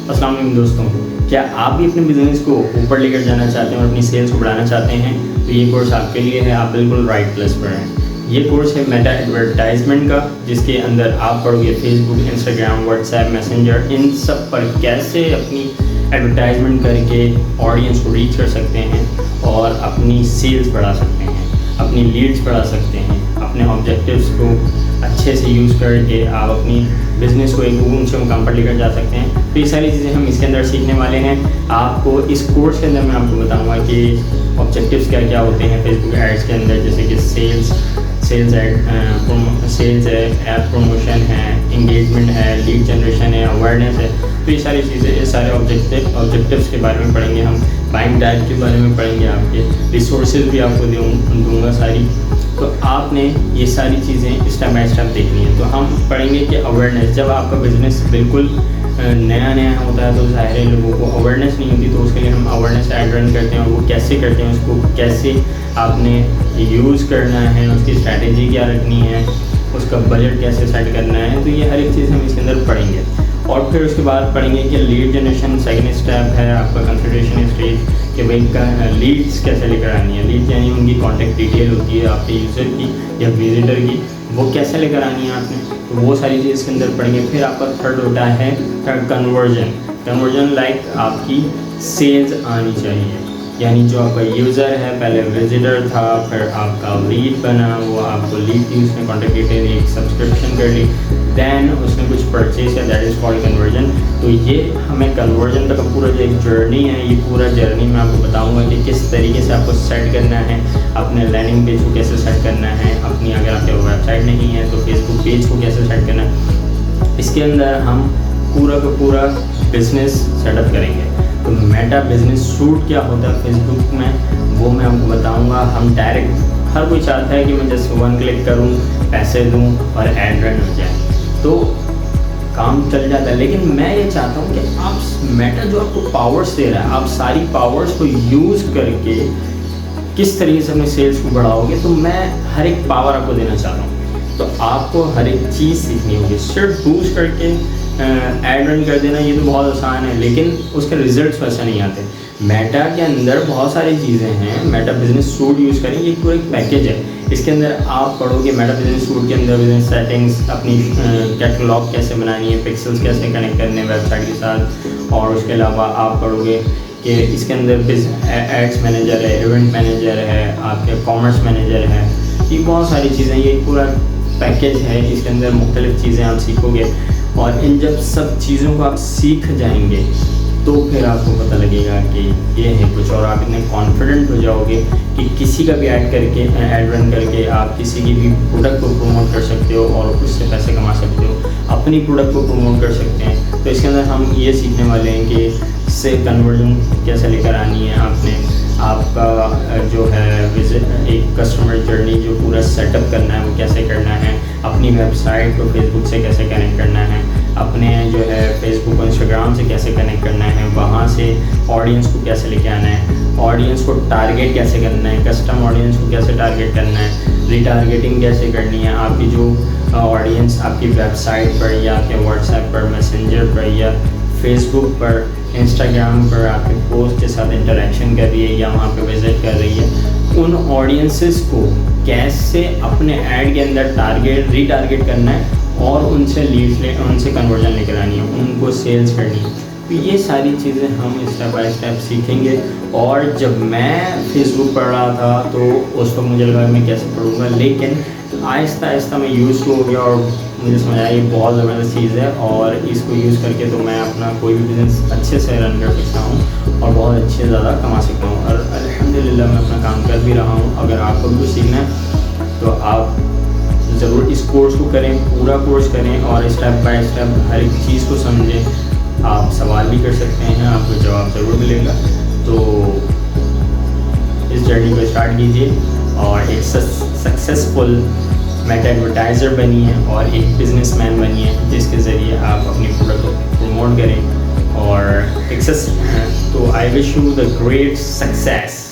अस्सलाम वालेकुम दोस्तों, क्या आप भी अपने बिज़नेस को ऊपर लेकर जाना चाहते हैं और अपनी सेल्स को बढ़ाना चाहते हैं? तो ये कोर्स आपके लिए है। आप बिल्कुल राइट प्लेस पर हैं। ये कोर्स है मेटा एडवर्टाइजमेंट का, जिसके अंदर आप पढ़ोगे फेसबुक, इंस्टाग्राम, व्हाट्सएप, मैसेंजर, इन सब पर कैसे अपनी एडवर्टाइजमेंट करके ऑडियंस को रीच कर सकते हैं और अपनी सेल्स बढ़ा सकते हैं, अपनी लीड्स बढ़ा सकते हैं, अपने ऑब्जेक्टिव्स को अच्छे से यूज़ करके आप अपनी बिज़नेस को एक ऊंचे मुकाम पर लेकर जा सकते हैं। तो ये सारी चीज़ें हम इसके अंदर सीखने वाले हैं। आपको इस कोर्स के अंदर मैं आपको बताऊंगा कि ऑब्जेक्टिव्स क्या क्या होते हैं फेसबुक एड्स के अंदर, जैसे कि सेल्स है, ऐप प्रमोशन है, इंगेजमेंट है, लीड जनरेशन है, अवेयरनेस है। तो ये सारी चीज़ें, ये सारे ऑब्जेक्टिव्स के बारे में पढ़ेंगे हम। बाइंग टाइप के बारे में पढ़ेंगे, आपके रिसोर्सेज भी आपको दूंगा सारी। तो आपने ये सारी चीज़ें स्टेप बाय स्टेप देखनी है। तो हम पढ़ेंगे कि अवेयरनेस, जब आपका बिज़नेस बिल्कुल नया होता है तो ज़ाहिर है लोगों को अवेयरनेस नहीं होती, तो उसके लिए हम अवेयरनेस ऐड रन करते हैं। और वो कैसे करते हैं, उसको कैसे आपने यूज़ करना है, उसकी स्ट्रैटेजी क्या रखनी है, उसका बजट कैसे सेट करना है। तो ये हर एक चीज़ हम इसके अंदर पढ़ेंगे। और फिर उसके बाद पढ़ेंगे कि लीड जनरेशन सेकंड स्टेप है आपका कंसिडरेशन स्टेज, कि भाई लीड्स कैसे लेकर आनी है। लीड यानी उनकी कॉन्टैक्ट डिटेल होती है आपके यूज़र की या विजिटर की, वो कैसे लेकर आनी है आपने। तो वो सारी चीज़ इसके अंदर पढ़ेंगे। फिर आपका थर्ड होता है कन्वर्जन लाइक आपकी सेल्स आनी चाहिए, यानी जो आपका यूज़र है पहले विजिटर था, फिर आपका लीड बना, वो आपको लीड दी, उसने कॉन्टैक्ट डिटेल, एक सब्सक्रिप्शन कर ली, दैन उसने कुछ परचेज किया, दैट इज़ कॉल्ड कन्वर्जन। तो ये हमें कन्वर्जन तक पूरा जो एक जर्नी है, ये पूरा जर्नी मैं आपको बताऊंगा कि किस तरीके से आपको सेट करना है, अपने लैंडिंग पेज को कैसे सेट करना है, अपनी अगर आपके वेबसाइट नहीं है तो फेसबुक पेज को कैसे सेट करना है। इसके अंदर हम पूरा का पूरा बिजनेस सेटअप करेंगे। तो मेटा बिजनेस सूट क्या होता है फेसबुक में, वो मैं आपको बताऊंगा। हम डायरेक्ट, हर कोई चाहता है कि मैं जस्ट वन क्लिक करूं, पैसे दूं और एड रन हो जाए, तो काम चल जाता है। लेकिन मैं ये चाहता हूं कि आप मेटा जो आपको पावर्स दे रहा है, आप सारी पावर्स को यूज़ करके किस तरीके से अपने सेल्स को बढ़ाओगे। तो मैं हर एक पावर आपको देना चाहता हूँ। तो आपको हर एक चीज़ सीखनी होगी। सिर्फ बूस्ट करके ऐड रन कर देना ये तो बहुत आसान है, लेकिन उसके रिजल्ट्स वैसे नहीं आते। मेटा के अंदर बहुत सारी चीज़ें हैं। मेटा बिजनेस सूट यूज़ करें, ये पूरा एक पैकेज है। इसके अंदर आप पढ़ोगे मेटा बिजनेस सूट के अंदर बिजनेस सेटिंग्स, अपनी कैटलॉग कैसे बनानी है, पिक्सल्स कैसे कनेक्ट करने हैं वेबसाइट के साथ। और उसके अलावा आप पढ़ोगे कि इसके अंदर एड्स मैनेजर है, इवेंट मैनेजर है, आपके कॉमर्स मैनेजर है। ये बहुत सारी चीज़ें, ये पूरा पैकेज है। इसके अंदर मुख्तलिफ़ चीज़ें आप सीखोगे, और इन जब सब चीज़ों को आप सीख जाएंगे तो फिर आपको पता लगेगा कि ये है कुछ, और आप इतने कॉन्फिडेंट हो जाओगे कि किसी का भी ऐड रन करके आप किसी की भी प्रोडक्ट को प्रमोट कर सकते हो और उससे पैसे कमा सकते हो, अपनी प्रोडक्ट को प्रमोट कर सकते हैं। तो इसके अंदर हम ये सीखने वाले हैं कि इससे कन्वर्जन कैसे लेकर आनी है आपने, आपका जो है एक कस्टमर जर्नी जो पूरा सेटअप करना है वो कैसे करना है, अपनी वेबसाइट को फेसबुक से कैसे कनेक्ट करना है, अपने जो है फेसबुक और इंस्टाग्राम से कैसे कनेक्ट करना है, वहाँ से ऑडियंस को कैसे लेके आना है, ऑडियंस को टारगेट कैसे करना है, कस्टम ऑडियंस को कैसे टारगेट करना है, रीटारगेटिंग कैसे करनी है, आपकी जो ऑडियंस आपकी वेबसाइट पर या आपके व्हाट्सएप पर, मैसेंजर पर या फेसबुक पर, इंस्टाग्राम पर आपके पोस्ट के साथ इंटरेक्शन कर रही है या वहाँ पे विजिट कर रही है, उन ऑडियंसेस को कैसे अपने ऐड के अंदर रीटारगेट करना है और उनसे लीड्स उनसे कन्वर्जन लेकर आनी है, उनको सेल्स करनी है। तो ये सारी चीज़ें हम स्टेप बाय स्टेप सीखेंगे। और जब मैं फेसबुक पढ़ रहा था तो उस वक्त मुझे लगा मैं कैसे पढ़ूँगा, लेकिन आहिस्ता आहिस्ता मैं यूज़ हो गया और मुझे समझ आया ये बहुत ज़बरदस्त चीज़ है, और इसको यूज़ करके तो मैं अपना कोई भी बिज़नेस अच्छे से रन कर सकता हूँ और बहुत अच्छे ज़्यादा कमा सकता हूँ। और अल्हम्दुलिल्लाह मैं अपना काम कर भी रहा हूँ। अगर आपको भी सीखना है तो आप ज़रूर इस कोर्स को करें, पूरा कोर्स करें और स्टेप बाय स्टेप हर एक चीज़ को समझें। आप सवाल भी कर सकते हैं, आपको जवाब ज़रूर मिलेगा। तो इस जर्नी को स्टार्ट कीजिए और एक सक्सेसफुल मेटा एडवर्टाइज़र बनिए और एक बिजनेसमैन बनिए, जिसके ज़रिए आप अपनी प्रोडक्ट को प्रमोट करें और सक्सेस। तो I wish you the great success.